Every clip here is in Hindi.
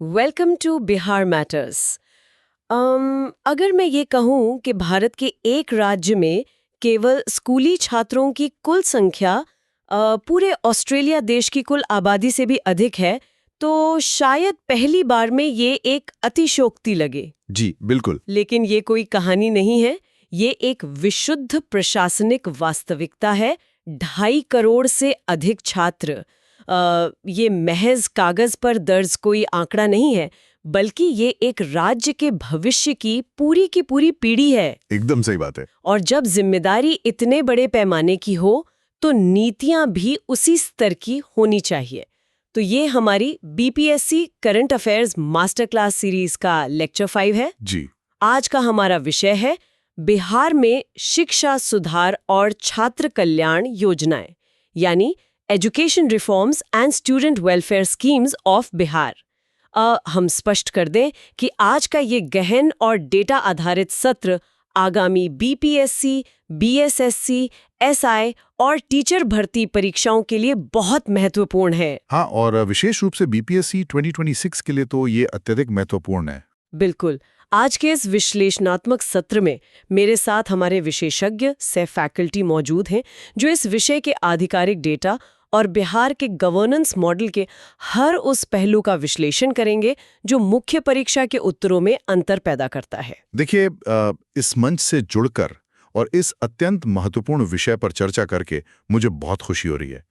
Welcome to Bihar matters. अगर मैं ये कहूँ कि भारत के एक राज्य में केवल स्कूली छात्रों की कुल संख्या पूरे ऑस्ट्रेलिया देश की कुल आबादी से भी अधिक है, तो शायद पहली बार में ये एक अतिशयोक्ति लगे। जी बिल्कुल। लेकिन ये कोई कहानी नहीं है, ये एक विशुद्ध प्रशासनिक वास्तविकता है। 2.5 करोड़ से अधिक छात्र, ये महज कागज पर दर्ज कोई आंकड़ा नहीं है, बल्कि ये एक राज्य के भविष्य की पूरी पीढ़ी है। एकदम सही बात है। और जब जिम्मेदारी इतने बड़े पैमाने की हो, तो नीतियां भी उसी स्तर की होनी चाहिए। तो ये हमारी BPSC current affairs master class series का लेक्चर 5 है। जी। आज का हमारा विषय है बिहार में शिक्षा सुधार और छात्र कल्याण योजनाएं, यानी education reforms and student welfare schemes of Bihar. हम स्पष्ट कर दें कि आज का ये गहन और डेटा आधारित सत्र आगामी बीपीएससी, बीएसएससी, एसआई और टीचर भर्ती परीक्षाओं के लिए बहुत महत्वपूर्ण है। हाँ, और विशेष रूप से बीपीएससी 2026 के लिए तो ये अत्यधिक महत्वपूर्ण है। बिल्कुल। आज के इस विश्लेषणात्मक सत्र में मेरे साथ हमारे विशेषज्ञ सह फैकल्टी मौजूद हैं, जो इस विषय के आधिकारिक डेटा और बिहार के गवर्नेंस मॉडल के हर उस पहलू का विश्लेषण करेंगे जो मुख्य परीक्षा के उत्तरों में अंतर पैदा करता है। देखिए, इस मंच से जुड़कर और इस अत्यंत महत्वपूर्ण विषय पर चर्चा करके मुझे बहुत खुशी हो रही है।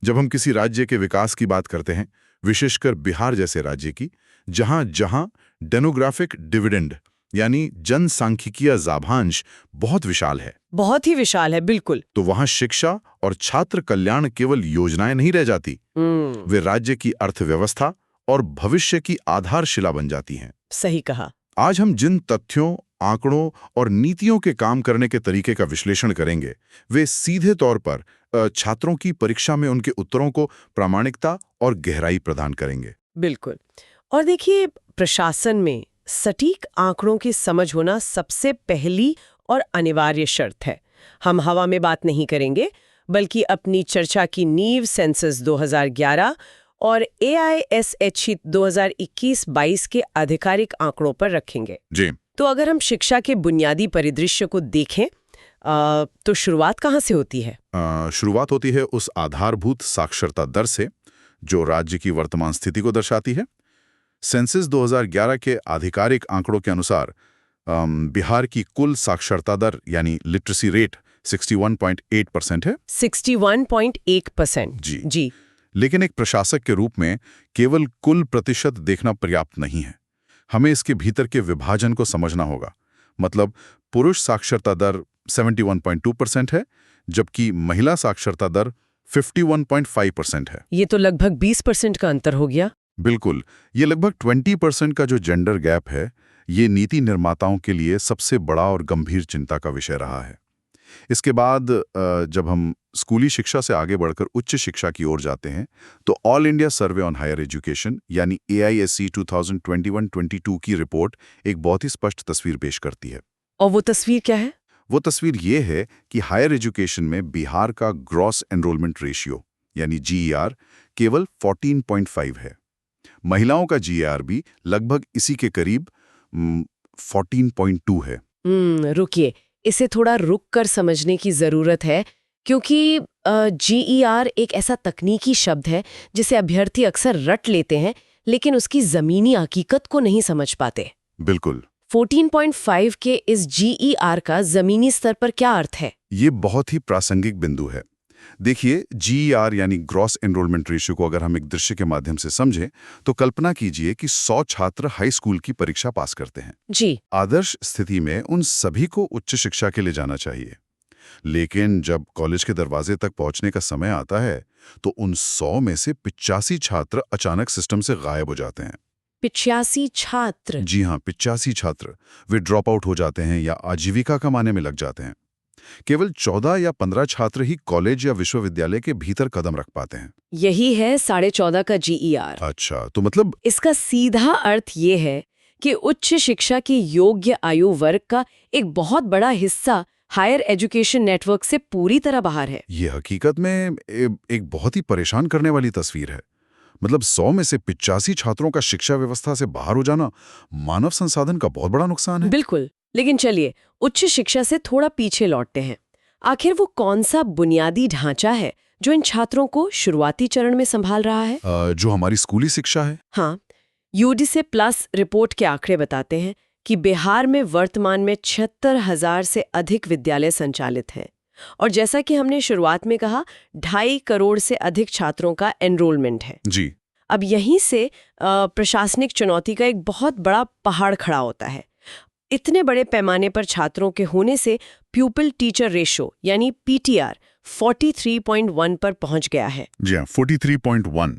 जब हम किसी राज्य के विकास की बात करते हैं, विशेषकर बिहार जैसे राज्य की, जहां जहां डेमोग्राफिक डिविडेंड यानी जनसांख्यिकीय लाभांश बहुत विशाल है, बहुत ही विशाल है। बिल्कुल। तो वहां शिक्षा और छात्र कल्याण केवल योजनाएं नहीं रह जाती, वे राज्य की अर्थव्यवस्था और भविष्य की आधारशिला बन जाती हैं। सही कहा। आज हम जिन तथ्यों, आंकड़ों और नीतियों के काम करने के तरीके का विश्लेषण करेंगे, वे सीधे तौर पर छात्रों की परीक्षा में उनके उत्तरों को प्रामाणिकता और गहराई प्रदान करेंगे। बिल्कुल। और देखिए, प्रशासन में सटीक आंकड़ों की समझ होना सबसे पहली और अनिवार्य शर्त है। हम हवा में बात नहीं करेंगे, बल्कि अपनी चर्चा की नींव सेंसस 2011 और AISH 2021-22 के आधिकारिक आंकड़ों पर रखेंगे। जी। तो अगर हम शिक्षा के बुनियादी परिदृश्य को देखें, तो शुरुआत कहाँ से होती है? शुरुआत होती है उस आधारभूत साक्षरता दर से जो राज्य की वर्तमान स्थिति को दर्शाती है। सेंसस 2011 के आधिकारिक आंकड़ों के अनुसार बिहार की कुल साक्षरता दर यानी लिटरेसी रेट 61.8% है। 61.8%। जी। लेकिन एक प्रशासक के रूप में केवल कुल प्रतिशत देखना पर्याप्त नहीं है। हमें इसके भीतर के विभाजन को समझना होगा। मतलब, पुरुष साक्षरता दर 71.2% है, जबकि महिला साक्षरता दर 51.5% है। ये तो लगभग 20% का अंतर हो गया। बिल्कुल। ये लगभग 20% का जो जेंडर गैप है, ये नीति निर्माताओं के लिए सबसे बड़ा और गंभीर चिंता का विषय रहा है। इसके बाद जब हम स्कूली शिक्षा से आगे बढ़कर उच्च शिक्षा की ओर जाते हैं, तो all India survey on higher education यानी AISC 2021-22 की रिपोर्ट एक बहुत ही स्पष्ट तस्वीर पेश करती है। और वो तस्वीर क्या है? वो तस्वीर ये है कि हायर एजुकेशन में बिहार का ग्रॉस एनरोलमेंट रेशियो यानी GER केवल 14.5 है। महिलाओं का GER भी लगभग इसी के करीब 14.2 है। रुकिए, इसे थोड़ा रुक कर समझने की जरूरत है, क्योंकि GER एक ऐसा तकनीकी शब्द है जिसे अभ्यर्थी अक्सर रट लेते हैं, लेकिन उसकी जमीनी हकीकत को नहीं समझ पाते। बिल्कुल। 14.5 के इस GER का जमीनी स्तर पर क्या अर्थ है? ये बहुत ही प्रासंगिक बिंदु है। देखिए, GER यानी ग्रॉस एनरोलमेंट रेशियो को अगर हम एक दृश्य के माध्यम से समझें, तो कल्पना कीजिए कि 100 छात्र हाई स्कूल की परीक्षा पास करते हैं। जी। आदर्श स्थिति में उन सभी को उच्च शिक्षा के लिए जाना चाहिए, लेकिन जब कॉलेज के दरवाजे तक पहुंचने का समय आता है, तो उन 100 में से 85 छात्र अचानक सिस्टम से गायब हो जाते हैं। 85 छात्र? जी हाँ, 85 छात्र। वे ड्रॉप आउट हो जाते हैं या आजीविका कमाने में लग जाते हैं। केवल 14 या 15 छात्र ही कॉलेज या विश्वविद्यालय के भीतर कदम रख पाते हैं। यही है 14.5 का GER। अच्छा, तो मतलब इसका सीधा अर्थ ये है कि उच्च शिक्षा की योग्य आयु वर्ग का एक बहुत बड़ा हिस्सा हायर एजुकेशन नेटवर्क से पूरी तरह बाहर है। ये हकीकत में एक बहुत ही परेशान करने वाली तस्वीर है। मतलब 100 में से 85 छात्रों का शिक्षा व्यवस्था से बाहर हो जाना मानव संसाधन का बहुत बड़ा नुकसान है। बिल्कुल। लेकिन चलिए उच्च शिक्षा से थोड़ा पीछे लौटते हैं। आखिर वो कौन सा बुनियादी ढांचा है जो इन छात्रों को शुरुआती चरण में संभाल रहा है? जो हमारी स्कूली शिक्षा है। हाँ, यूडीसी प्लस रिपोर्ट के आंकड़े बताते हैं कि बिहार में वर्तमान में 76,000 से अधिक विद्यालय संचालित हैं। और जैसा कि हमने शुरुआत में कहा, 2.5 करोड़ से अधिक छात्रों का एनरोलमेंट है। जी। अब यहीं से प्रशासनिक चुनौती का एक बहुत बड़ा पहाड़ खड़ा होता है। इतने बड़े पैमाने पर छात्रों के होने से प्यूपिल टीचर रेशो यानी पीटीआर 43.1 पर पहुंच गया है। जी हाँ, 43.1।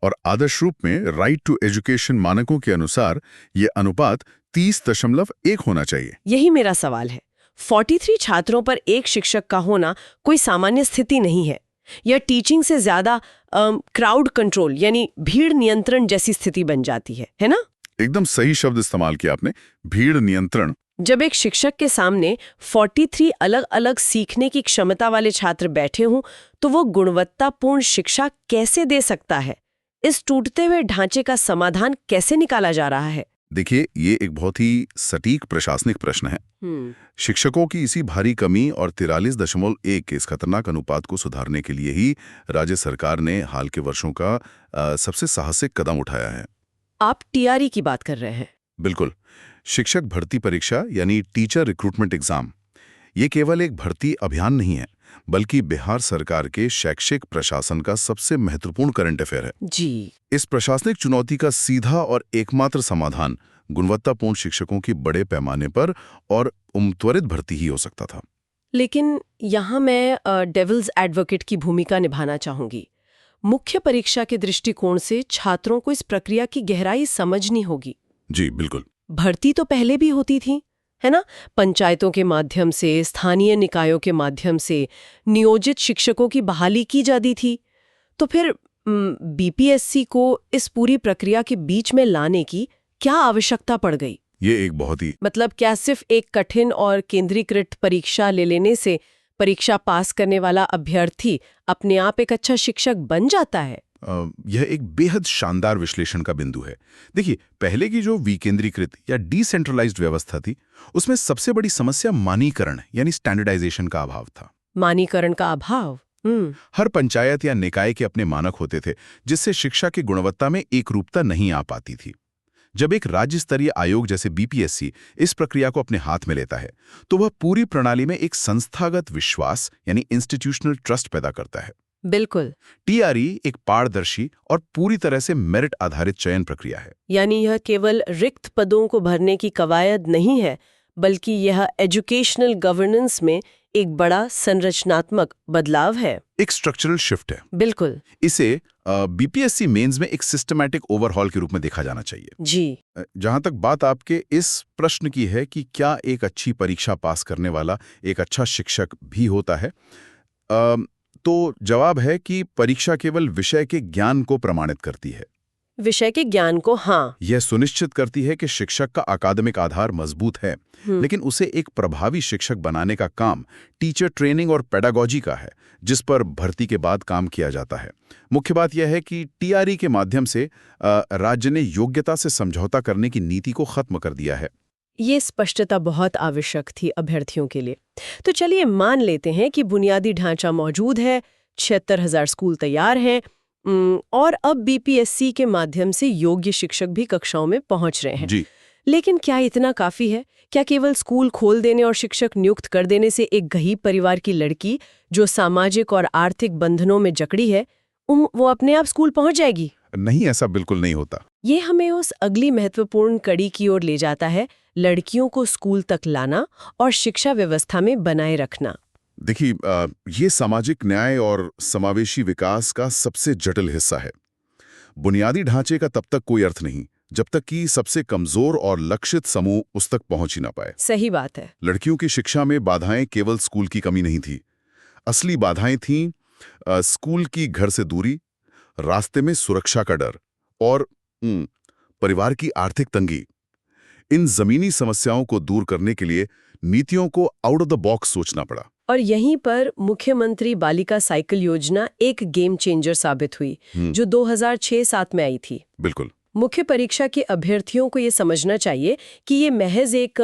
और आदर्श रूप में राइट टू एजुकेशन मानकों के अनुसार ये अनुपात 30.1 होना चाहिए। यही मेरा सवाल है। 43 छात्रों पर एक शिक्षक का होना कोई सामान्य स्थिति नहीं है। यह टीचिंग से ज्यादा क्राउड कंट्रोल यानी भीड़ नियंत्रण जैसी स्थिति बन जाती है ना? एकदम सही शब्द इस्तेमाल किया आपने, भीड़ नियंत्रण। जब एक शिक्षक के सामने 43 अलग अलग सीखने की क्षमता वाले छात्र बैठे हों तो वो गुणवत्तापूर्ण शिक्षा कैसे दे सकता है? इस टूटते हुए ढांचे का समाधान कैसे निकाला जा रहा है? देखिए, ये एक बहुत ही सटीक प्रशासनिक प्रश्न है। शिक्षकों की इसी भारी कमी और 43.1 के इस खतरनाक अनुपात को सुधारने के लिए ही राज्य सरकार ने हाल के वर्षों का सबसे साहसिक कदम उठाया है। आप टीआरई की बात कर रहे हैं? बिल्कुल। शिक्षक भर्ती परीक्षा यानी टीचर रिक्रूटमेंट एग्जाम, ये केवल एक भर्ती अभियान नहीं है, बल्कि बिहार सरकार के शैक्षिक प्रशासन का सबसे महत्वपूर्ण करंट अफेयर है। जी। इस प्रशासनिक चुनौती का सीधा और एकमात्र समाधान गुणवत्तापूर्ण शिक्षकों की बड़े पैमाने पर और त्वरित भर्ती ही हो सकता था। लेकिन यहाँ मैं डेविल्स एडवोकेट की भूमिका निभाना चाहूंगी। मुख्य परीक्षा के दृष्टिकोण से छात्रों को इस प्रक्रिया की गहराई समझनी होगी। जी बिल्कुल। भर्ती तो पहले भी होती थी, है ना? पंचायतों के माध्यम से, स्थानीय निकायों के माध्यम से नियोजित शिक्षकों की बहाली की जाती थी। तो फिर बीपीएससी को इस पूरी प्रक्रिया के बीच में लाने की क्या आवश्यकता पड़ गई? ये एक बहुत ही मतलब क्या सिर्फ एक कठिन और केंद्रीकृत परीक्षा ले लेने से परीक्षा पास करने वाला अभ्यर्थी अपने आप एक अच्छा शिक्षक बन जाता है? यह एक बेहद शानदार विश्लेषण का बिंदु है। देखिए, पहले की जो विकेंद्रीकृत या डिसेंट्रलाइज्ड व्यवस्था थी, उसमें सबसे बड़ी समस्या मानीकरण यानी स्टैंडर्डाइजेशन का अभाव था। मानीकरण का अभाव? हर पंचायत या निकाय के अपने मानक होते थे, जिससे शिक्षा की गुणवत्ता में एकरूपता नहीं आ पाती थी। जब एक राज्य स्तरीय आयोग जैसे बीपीएससी इस प्रक्रिया को अपने हाथ में लेता है, तो वह पूरी प्रणाली में एक संस्थागत विश्वास यानी इंस्टीट्यूशनल ट्रस्ट पैदा करता है। बिल्कुल। टीआरई एक पारदर्शी और पूरी तरह से मेरिट आधारित चयन प्रक्रिया है। यानी यह केवल रिक्त पदों को भरने की कवायद नहीं है, बल्कि यह एजुकेशनल गवर्नेंस में एक बड़ा संरचनात्मक बदलाव है, एक स्ट्रक्चरल शिफ्ट है। बिल्कुल। इसे बीपीएससी मेंस में एक सिस्टमैटिक ओवरहॉल के रूप में देखा जाना चाहिए। जी। जहां तक बात आपके इस प्रश्न की है कि क्या एक अच्छी परीक्षा पास करने वाला एक अच्छा शिक्षक भी होता है, तो जवाब है कि परीक्षा केवल विषय के ज्ञान को प्रमाणित करती है। विषय के ज्ञान को, हाँ। यह सुनिश्चित करती है कि शिक्षक का अकादमिक आधार मजबूत है, लेकिन उसे एक प्रभावी शिक्षक बनाने का काम टीचर ट्रेनिंग और पेडागोजी का है, जिस पर भर्ती के बाद काम किया जाता है। मुख्य बात यह है कि टीआरई के माध्यम से राज्य ने योग्यता से समझौता करने की नीति को खत्म कर दिया है। ये स्पष्टता बहुत आवश्यक थी अभ्यर्थियों के लिए। तो चलिए मान लेते हैं कि बुनियादी ढांचा मौजूद है, 76,000 स्कूल तैयार हैं, और अब बीपीएससी के माध्यम से योग्य शिक्षक भी कक्षाओं में पहुंच रहे हैं। जी। लेकिन क्या इतना काफी है? क्या केवल स्कूल खोल देने और शिक्षक नियुक्त कर देने से एक गरीब परिवार की लड़की जो सामाजिक और आर्थिक बंधनों में जकड़ी है, वो अपने आप स्कूल पहुंच जाएगी? नहीं, ऐसा बिल्कुल नहीं होता। ये हमें उस अगली महत्वपूर्ण कड़ी की ओर ले जाता है, लड़कियों को स्कूल तक लाना और शिक्षा व्यवस्था में बनाए रखना। देखिए, ये सामाजिक न्याय और समावेशी विकास का सबसे जटिल हिस्सा है। बुनियादी ढांचे का तब तक कोई अर्थ नहीं जब तक कि सबसे कमजोर और लक्षित समूह उस तक पहुंच ही ना पाए। सही बात है। लड़कियों की शिक्षा में बाधाएं केवल स्कूल की कमी नहीं थी। असली बाधाएं थीं स्कूल की घर से दूरी, रास्ते में सुरक्षा का डर और परिवार की आर्थिक तंगी। इन जमीनी समस्याओं को दूर करने के लिए नीतियों को आउट ऑफ द बॉक्स सोचना पड़ा। और यहीं पर मुख्यमंत्री बालिका साइकिल योजना एक गेम चेंजर साबित हुई, जो 2006-07 में आई थी। बिल्कुल। मुख्य परीक्षा के अभ्यर्थियों को ये समझना चाहिए कि ये महज एक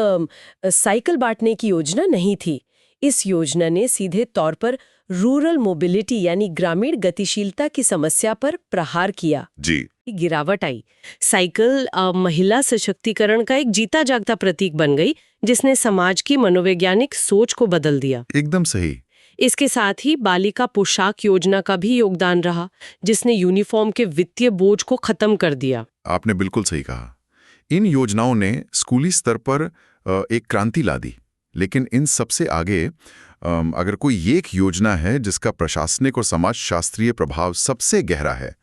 साइकिल बांटने की योजना नहीं थी। इस योजना ने सीधे तौर पर रूरल मोबिलिटी यानी ग्रामीण गतिशीलता की समस्या पर प्रहार किया। जी। गिरावट आई। साइकिल महिला सशक्तिकरण का एक जीता जागता प्रतीक बन गई, जिसने समाज की मनोवैज्ञानिक सोच को बदल दिया। एकदम सही। इसके साथ ही बालिका पोशाक योजना का भी योगदान रहा, जिसने यूनिफॉर्म के वित्तीय बोझ को खत्म कर दिया। आपने बिल्कुल सही कहा। इन योजनाओं ने स्कूली स्तर पर एक क्रांति ला दी, लेकिन इन सबसे आगे अगर कोई एक योजना है जिसका प्रशासनिक और समाजशास्त्रीय प्रभाव सबसे गहरा है,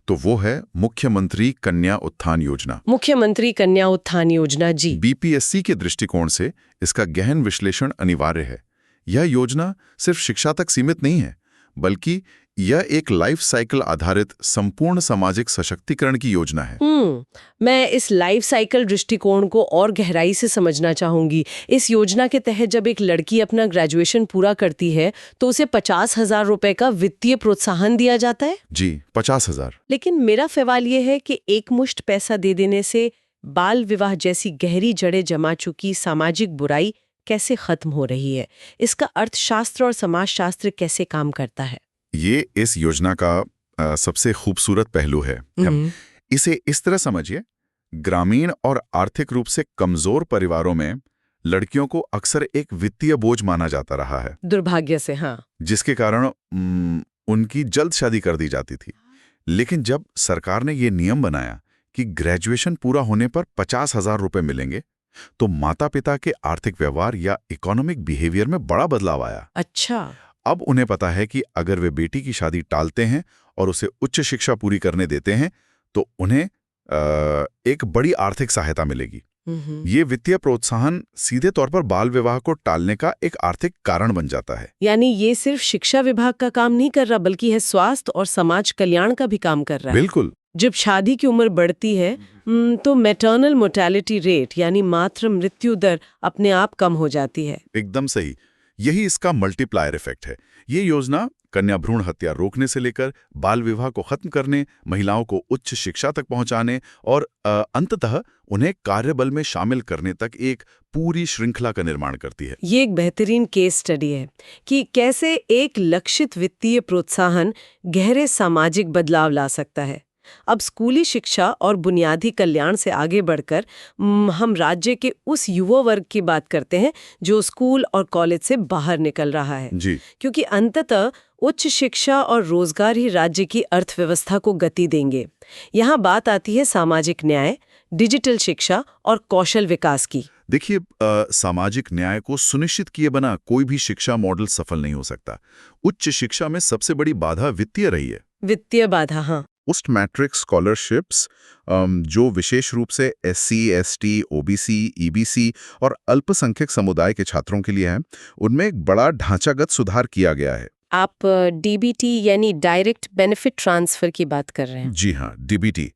तो वो है मुख्यमंत्री कन्या उत्थान योजना। मुख्यमंत्री कन्या उत्थान योजना, जी। बीपीएससी के दृष्टिकोण से इसका गहन विश्लेषण अनिवार्य है। यह योजना सिर्फ शिक्षा तक सीमित नहीं है, बल्कि यह एक लाइफ साइकिल आधारित संपूर्ण सामाजिक सशक्तिकरण की योजना है। मैं इस लाइफ साइकिल दृष्टिकोण को और गहराई से समझना चाहूंगी। इस योजना के तहत जब एक लड़की अपना ग्रेजुएशन पूरा करती है तो उसे 50,000 रुपए का वित्तीय प्रोत्साहन दिया जाता है। जी, 50,000। लेकिन मेरा सवाल ये है कि एक मुश्त पैसा दे देने से बाल विवाह जैसी गहरी जड़ें जमा चुकी सामाजिक बुराई कैसे खत्म हो रही है? इसका अर्थशास्त्र और समाजशास्त्र कैसे काम करता है? ये इस योजना का सबसे खूबसूरत पहलू है। इसे इस तरह समझिए, ग्रामीण और आर्थिक रूप से कमजोर परिवारों में लड़कियों को अक्सर एक वित्तीय बोझ माना जाता रहा है, दुर्भाग्य से। हाँ। जिसके कारण उनकी जल्द शादी कर दी जाती थी। लेकिन जब सरकार ने ये नियम बनाया कि ग्रेजुएशन पूरा होने पर 50,000 रुपए मिलेंगे, तो माता पिता के आर्थिक व्यवहार या इकोनॉमिक बिहेवियर में बड़ा बदलाव आया। अच्छा। अब उन्हें पता है कि अगर वे बेटी की शादी टालते हैं और उसे उच्च शिक्षा पूरी करने देते हैं, तो उन्हें एक बड़ी आर्थिक सहायता मिलेगी। ये वित्तीय प्रोत्साहन सीधे तौर पर बाल विवाह को टालने का एक आर्थिक कारण बन जाता है। यानी ये सिर्फ शिक्षा विभाग का काम नहीं कर रहा, बल्कि है स्वास्थ्य और समाज कल्याण का भी काम कर रहा है। बिल्कुल। जब शादी की उम्र बढ़ती है तो मैटरनल मोर्टेलिटी रेट यानी मातृ मृत्यु दर अपने आप कम हो जाती है। एकदम सही। यही इसका मल्टीप्लायर इफेक्ट है। ये योजना कन्या भ्रूण हत्या रोकने से लेकर बाल विवाह को खत्म करने, महिलाओं को उच्च शिक्षा तक पहुंचाने और अंततः उन्हें कार्यबल में शामिल करने तक एक पूरी श्रृंखला का निर्माण करती है। ये एक बेहतरीन केस स्टडी है कि कैसे एक लक्षित वित्तीय प्रोत्साहन गहरे सामाजिक बदलाव ला सकता है। अब स्कूली शिक्षा और बुनियादी कल्याण से आगे बढ़कर हम राज्य के उस युवा वर्ग की बात करते हैं जो स्कूल और कॉलेज से बाहर निकल रहा है। जी। क्योंकि अंततः उच्च शिक्षा और रोजगार ही राज्य की अर्थव्यवस्था को गति देंगे। यहाँ बात आती है सामाजिक न्याय, डिजिटल शिक्षा और कौशल विकास की। देखिए, सामाजिक न्याय को सुनिश्चित किए बिना कोई भी शिक्षा मॉडल सफल नहीं हो सकता। उच्च शिक्षा में सबसे बड़ी बाधा वित्तीय रही है। वित्तीय बाधा, हाँ। पोस्ट मैट्रिक स्कॉलरशिप्स जो विशेष रूप से SC, ST, OBC, EBC और अल्पसंख्यक समुदाय के छात्रों के लिए हैं, उनमें एक बड़ा ढांचागत सुधार किया गया है। आप DBT यानी डायरेक्ट बेनिफिट ट्रांसफर की बात कर रहे हैं? जी हाँ, DBT।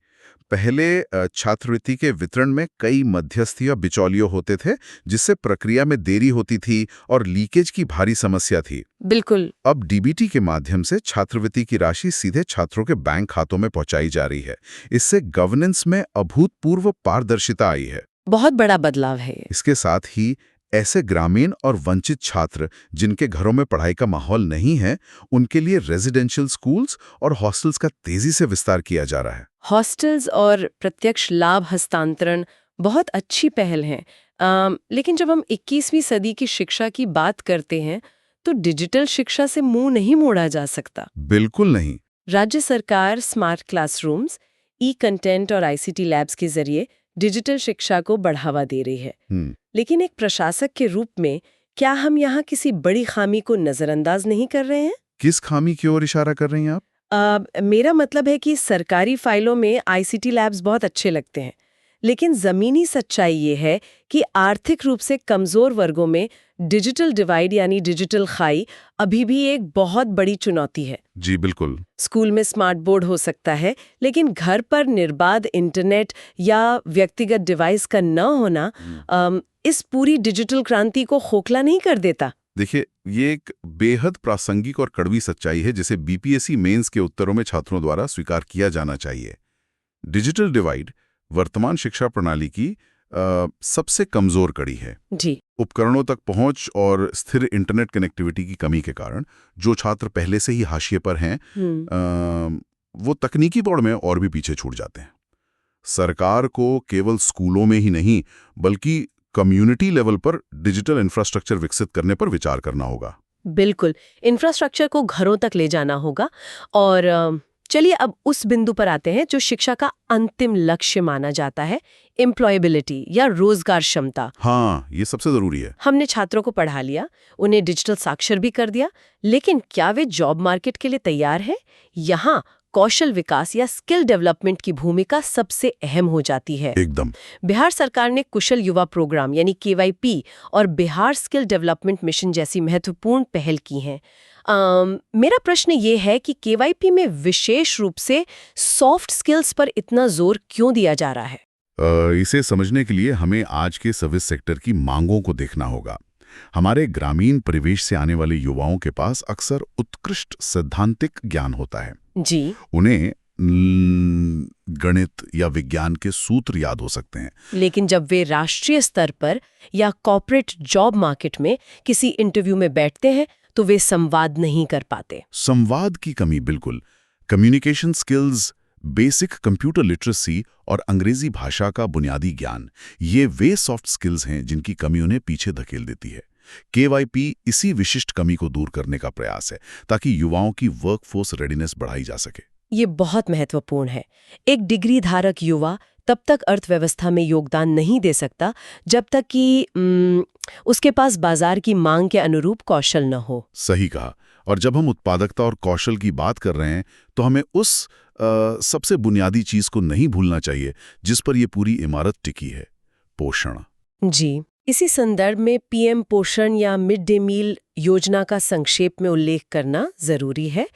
पहले छात्रवृत्ति के वितरण में कई मध्यस्थी बिचौलियों होते थे, जिससे प्रक्रिया में देरी होती थी और लीकेज की भारी समस्या थी। बिल्कुल। अब DBT के माध्यम से छात्रवृत्ति की राशि सीधे छात्रों के बैंक खातों में पहुंचाई जा रही है। इससे गवर्नेंस में अभूतपूर्व पारदर्शिता आई है। बहुत बड़ा बदलाव है। इसके साथ ही ऐसे ग्रामीण और वंचित छात्र जिनके घरों में पढ़ाई का माहौल नहीं है, उनके लिए रेजिडेंशियल स्कूल्स और हॉस्टल्स का तेजी से विस्तार किया जा रहा है। हॉस्टल्स और प्रत्यक्ष लाभ हस्तांतरण बहुत अच्छी पहल है। लेकिन जब हम 21वीं सदी की शिक्षा की बात करते हैं तो डिजिटल शिक्षा से मुंह नहीं मोड़ा जा सकता। बिल्कुल नहीं। राज्य सरकार स्मार्ट क्लासरूम्स, ई-कंटेंट और ICT लैब्स के जरिए डिजिटल शिक्षा को बढ़ावा दे रही है। लेकिन एक प्रशासक के रूप में क्या हम यहाँ किसी बड़ी खामी को नजरअंदाज नहीं कर रहे हैं? किस खामी की ओर इशारा कर रही हैं आप? मेरा मतलब है कि सरकारी फाइलों में ICT लैब्स बहुत अच्छे लगते हैं, लेकिन जमीनी सच्चाई ये है कि आर्थिक रूप से कमजोर वर्गों में डिजिटल डिवाइड यानी डिजिटल खाई अभी भी एक बहुत बड़ी चुनौती है। जी बिल्कुल। स्कूल में स्मार्ट बोर्ड हो सकता है, लेकिन घर पर निर्बाध इंटरनेट या व्यक्तिगत डिवाइस का न होना इस पूरी डिजिटल क्रांति को खोखला नहीं कर देता। देखिए, ये एक बेहद प्रासंगिक और कड़वी सच्चाई है जिसे बीपीएससी मेंस के उत्तरों में छात्रों द्वारा स्वीकार किया जाना चाहिए। डिजिटल डिवाइड वर्तमान शिक्षा प्रणाली की सबसे कमजोर कड़ी है। जी। उपकरणों तक पहुंच और स्थिर इंटरनेट कनेक्टिविटी की कमी के कारण जो छात्र पहले से ही हाशिए पर हैं, वो तकनीकी दौड़ में और भी पीछे छूट जाते हैं। सरकार को केवल स्कूलों में ही नहीं बल्कि कम्युनिटी लेवल पर डिजिटल इंफ्रास्ट्रक्चर विकसित करने पर विचार करना होगा। बिल्कुल, इंफ्रास्ट्रक्चर को घरों तक ले जाना होगा। और चलिए अब उस बिंदु पर आते हैं जो शिक्षा का अंतिम लक्ष्य माना जाता है, एम्प्लॉयबिलिटी या रोजगार क्षमता। हाँ, ये सबसे जरूरी है। हमने छात्रों को पढ़ा लिया, उन्हें डिजिटल साक्षर भी कर दिया, लेकिन क्या वे जॉब मार्केट के लिए तैयार हैं? यहाँ कौशल विकास या स्किल डेवलपमेंट की भूमिका सबसे अहम हो जाती है। एकदम। बिहार सरकार ने कुशल युवा प्रोग्राम यानी केवाईपी और बिहार स्किल डेवलपमेंट मिशन जैसी महत्वपूर्ण पहल की हैं। मेरा प्रश्न ये है कि केवाईपी में विशेष रूप से सॉफ्ट स्किल्स पर इतना जोर क्यों दिया जा रहा है? इसे समझने के लिए हमें आज के सर्विस सेक्टर की मांगों को देखना होगा। हमारे ग्रामीण परिवेश से आने वाले युवाओं के पास अक्सर उत्कृष्ट सैद्धांतिक ज्ञान होता है। जी। उन्हें गणित या विज्ञान के सूत्र याद हो सकते हैं, लेकिन जब वे राष्ट्रीय स्तर पर या कॉर्पोरेट जॉब मार्केट में किसी इंटरव्यू में बैठते हैं तो वे संवाद नहीं कर पाते। संवाद की कमी, बिल्कुल। Communication skills, basic computer literacy और अंग्रेजी भाषा का बुनियादी ज्ञान, ये वे सॉफ्ट स्किल्स हैं जिनकी कमी उन्हें पीछे धकेल देती है। केवाईपी इसी विशिष्ट कमी को दूर करने का प्रयास है ताकि युवाओं की वर्कफोर्स रेडीनेस बढ़ाई जा सके। ये बहुत महत्वपूर्ण है। एक डिग्री धारक युवा तब तक अर्थव्यवस्था में योगदान नहीं दे सकता जब तक कि उसके पास बाजार की मांग के अनुरूप कौशल न हो। सही कहा। और जब हम उत्पादकता और कौशल की बात कर रहे हैं तो हमें उस सबसे बुनियादी चीज को नहीं भूलना चाहिए जिस पर यह पूरी इमारत टिकी है, पोषण। जी। इसी संदर्भ में पीएम पोषण या मिड डे मील योजना का संक्षेप में उल्लेख करना जरूरी है।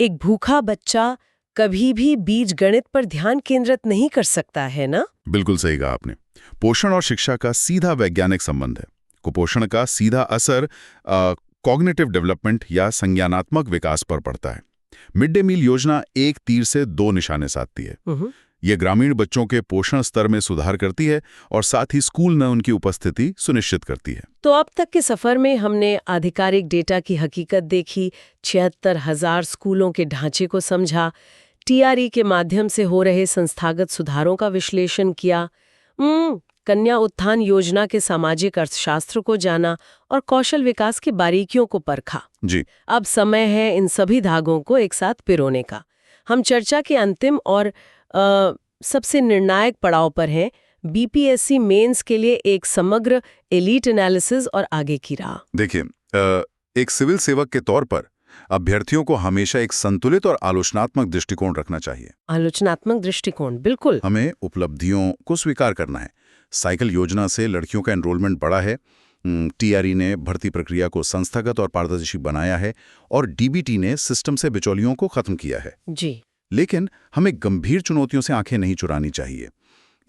एक भूखा बच्चा कभी भी बीज गणित पर ध्यान केंद्रित नहीं कर सकता है ना? बिल्कुल सही कहा आपने। पोषण और शिक्षा का सीधा वैज्ञानिक संबंध है। कुपोषण का सीधा असर कॉग्निटिव डेवलपमेंट या संज्ञानात्मक विकास पर पड़ता है। मिड डे मील योजना एक तीर से दो निशाने साधती है। ये ग्रामीण बच्चों के पोषण स्तर में सुधार करती है और साथ ही स्कूल में उनकी उपस्थिति सुनिश्चित करती है। तो अब तक के सफर में हमने आधिकारिक डेटा की हकीकत देखी, 76,000 स्कूलों के ढांचे को समझा, टीआरई के माध्यम से हो रहे संस्थागत सुधारों का विश्लेषण किया, कन्या उत्थान योजना के सामाजिक अर्थशास्त्र को जाना और कौशल विकास की बारीकियों को परखा। जी। अब समय है इन सभी धागों को एक साथ पिरोने का। हम चर्चा के अंतिम और सबसे निर्णायक पड़ाव पर हैं, बीपीएससी मेंस के लिए एक समग्र एलीट एनालिसिस और आगे की राह। देखिए, एक सिविल सेवक के तौर पर अभ्यर्थियों को हमेशा एक संतुलित और आलोचनात्मक दृष्टिकोण रखना चाहिए। आलोचनात्मक दृष्टिकोण, बिल्कुल। हमें उपलब्धियों को स्वीकार करना है। साइकिल योजना से लड़कियों का एनरोलमेंट बढ़ा है, टीआरई ने भर्ती प्रक्रिया को संस्थागत और पारदर्शी बनाया है और डीबीटी ने सिस्टम से बिचौलियों को खत्म किया है। जी। लेकिन हमें गंभीर चुनौतियों से आंखें नहीं चुरानी चाहिए।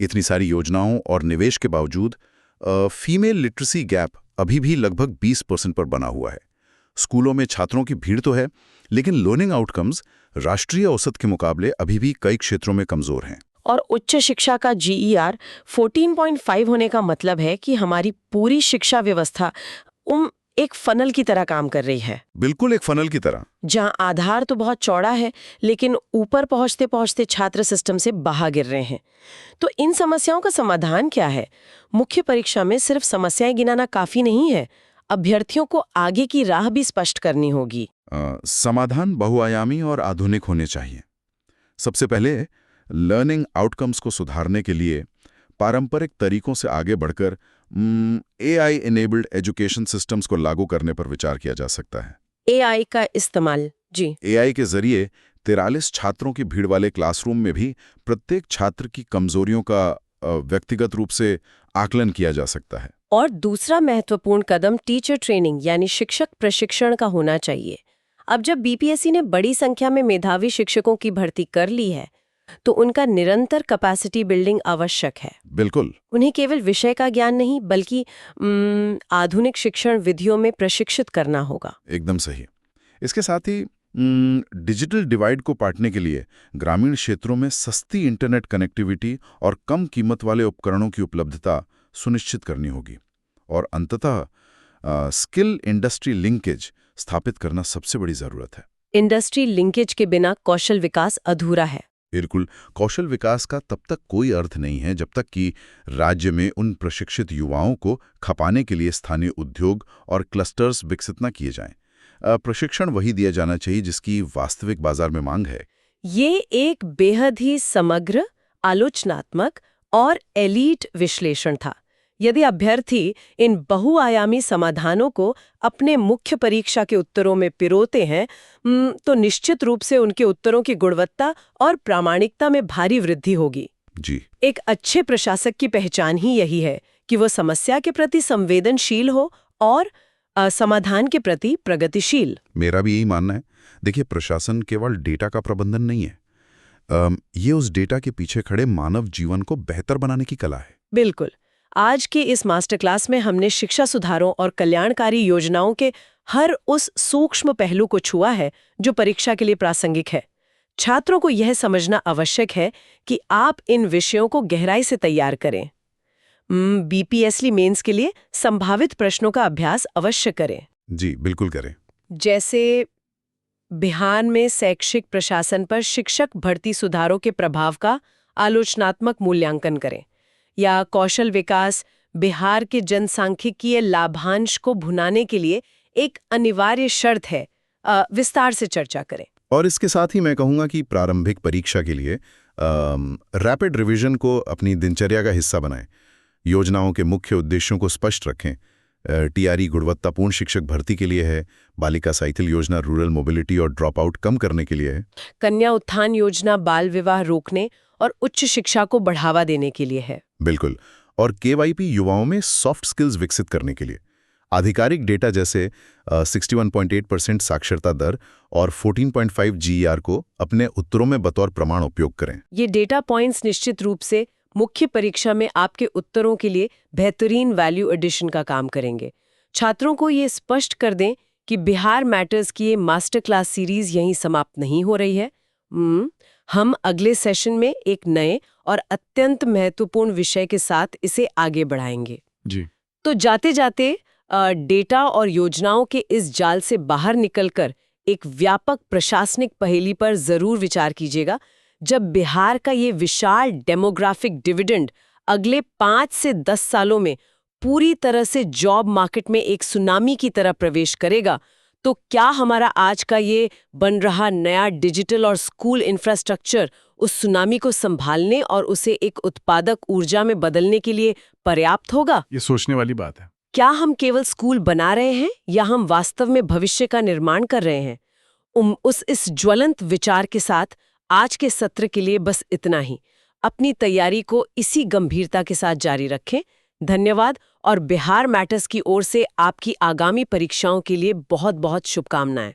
इतनी सारी योजनाओं और निवेश के बावजूद फीमेल लिटरेसी गैप अभी भी लगभग 20% पर बना हुआ है। स्कूलों में छात्रों की भीड़ तो है, लेकिन लर्निंग आउटकम्स राष्ट्रीय औसत के मुकाबले अभी भी कई क्षेत्रों में कमजोर हैं। और उच्च शिक्षा का जीईआर 14.5 होने का मतलब है कि हमारी पूरी शिक्षा व्यवस्था एक फनल की तरह काम कर रही है। बिल्कुल एक फनल की तरह, जहां आधार तो बहुत चौड़ा है लेकिन ऊपर पहुंचते पहुंचते छात्र सिस्टम से बाहर गिर रहे हैं। तो इन समस्याओं का समाधान क्या है? मुख्य परीक्षा में सिर्फ समस्याएं गिनाना काफी नहीं है, अभ्यर्थियों को आगे की राह भी स्पष्ट करनी होगी। समाधान बहुआयामी और आधुनिक होने चाहिए। सबसे पहले लर्निंग आउटकम्स को सुधारने के लिए पारंपरिक तरीकों से आगे बढ़कर एआई इनेबल्ड एजुकेशन सिस्टम्स को लागू करने पर विचार किया जा सकता है। एआई का इस्तेमाल, जी। एआई के जरिए 43 छात्रों की भीड़ वाले क्लासरूम में भी प्रत्येक छात्र की कमजोरियों का व्यक्तिगत रूप से आकलन किया जा सकता है। और दूसरा महत्वपूर्ण कदम टीचर ट्रेनिंग यानी शिक्षक प्रशिक्षण का होना चाहिए। अब जब बीपीएससी ने बड़ी संख्या में मेधावी शिक्षकों की भर्ती कर ली है तो उनका निरंतर कैपेसिटी बिल्डिंग आवश्यक है। बिल्कुल। उन्हें केवल विषय का ज्ञान नहीं बल्कि आधुनिक शिक्षण विधियों में प्रशिक्षित करना होगा। एकदम सही। इसके साथ ही डिजिटल डिवाइड को पाटने के लिए ग्रामीण क्षेत्रों में सस्ती इंटरनेट कनेक्टिविटी और कम कीमत वाले उपकरणों की उपलब्धता सुनिश्चित करनी होगी। और अंततः स्किल इंडस्ट्री लिंकेज स्थापित करना सबसे बड़ी जरूरत है। इंडस्ट्री लिंकेज के बिना कौशल विकास अधूरा है। बिल्कुल। कौशल विकास का तब तक कोई अर्थ नहीं है जब तक कि राज्य में उन प्रशिक्षित युवाओं को खपाने के लिए स्थानीय उद्योग और क्लस्टर्स विकसित न किए जाएं। प्रशिक्षण वही दिया जाना चाहिए जिसकी वास्तविक बाजार में मांग है। ये एक बेहद ही समग्र, आलोचनात्मक और एलीट विश्लेषण था। यदि अभ्यर्थी इन बहुआयामी समाधानों को अपने मुख्य परीक्षा के उत्तरों में पिरोते हैं तो निश्चित रूप से उनके उत्तरों की गुणवत्ता और प्रामाणिकता में भारी वृद्धि होगी। जी। एक अच्छे प्रशासक की पहचान ही यही है कि वो समस्या के प्रति संवेदनशील हो और समाधान के प्रति प्रगतिशील। मेरा भी यही मानना है। देखिए, प्रशासन केवल डेटा का प्रबंधन नहीं है, ये उस डेटा के पीछे खड़े मानव जीवन को बेहतर बनाने की कला है। बिल्कुल। आज के इस मास्टर क्लास में हमने शिक्षा सुधारों और कल्याणकारी योजनाओं के हर उस सूक्ष्म पहलू को छुआ है जो परीक्षा के लिए प्रासंगिक है। छात्रों को यह समझना आवश्यक है कि आप इन विषयों को गहराई से तैयार करें। बीपीएससी मेंस के लिए संभावित प्रश्नों का अभ्यास अवश्य करें। जी, बिल्कुल करें। जैसे बिहार में शैक्षिक प्रशासन पर शिक्षक भर्ती सुधारों के प्रभाव का आलोचनात्मक मूल्यांकन करें, या कौशल विकास बिहार के जनसांख्यिकीय लाभांश को भुनाने के लिए एक अनिवार्य शर्त है, विस्तार से चर्चा करें। और इसके साथ ही मैं कहूँगा कि प्रारंभिक परीक्षा के लिए रैपिड रिवीजन को अपनी दिनचर्या का हिस्सा बनाएं। योजनाओं के मुख्य उद्देश्यों को स्पष्ट रखें। टीआरई गुणवत्तापूर्ण शिक्षक भर्ती के लिए है, बालिका साइकिल योजना रूरल मोबिलिटी और ड्रॉप आउट कम करने के लिए है, कन्या उत्थान योजना बाल विवाह रोकने और उच्च शिक्षा को बढ़ावा देने के लिए है। बिल्कुल। और केवाईपी युवाओं में सॉफ्ट स्किल्स विकसित करने के लिए। आधिकारिक डेटा जैसे 61.8% साक्षरता दर और 14.5 जीईआर को अपने उत्तरों में बतौर प्रमाण उपयोग करें। ये डेटा पॉइंट्स निश्चित रूप से मुख्य परीक्षा में आपके उत्तरों के लिए बेहतरीन वैल्यू एडिशन का काम करेंगे। छात्रों को ये स्पष्ट कर दें कि बिहार मैटर्स की ये मास्टर क्लास सीरीज यहीं समाप्त नहीं हो रही है। हम अगले सेशन में एक नए और अत्यंत महत्वपूर्ण विषय के साथ इसे आगे बढ़ाएंगे। जी। तो जाते जाते डेटा और योजनाओं के इस जाल से बाहर निकलकर एक व्यापक प्रशासनिक पहेली पर जरूर विचार कीजिएगा। जब बिहार का ये विशाल डेमोग्राफिक डिविडेंड अगले 5 से 10 सालों में पूरी तरह से जॉब मार्केट में एक सुनामी की तरह प्रवेश करेगा, तो क्या हमारा आज का ये बन रहा नया डिजिटल और स्कूल इंफ्रास्ट्रक्चर उस सुनामी को संभालने और उसे एक उत्पादक ऊर्जा में बदलने के लिए पर्याप्त होगा? ये सोचने वाली बात है। क्या हम केवल स्कूल बना रहे हैं या हम वास्तव में भविष्य का निर्माण कर रहे हैं? इस ज्वलंत विचार के साथ आज के सत्र के लिए बस इतना ही। अपनी तैयारी को इसी गंभीरता के साथ जारी रखें। धन्यवाद और बिहार मैटर्स की ओर से आपकी आगामी परीक्षाओं के लिए बहुत बहुत शुभकामनाएं।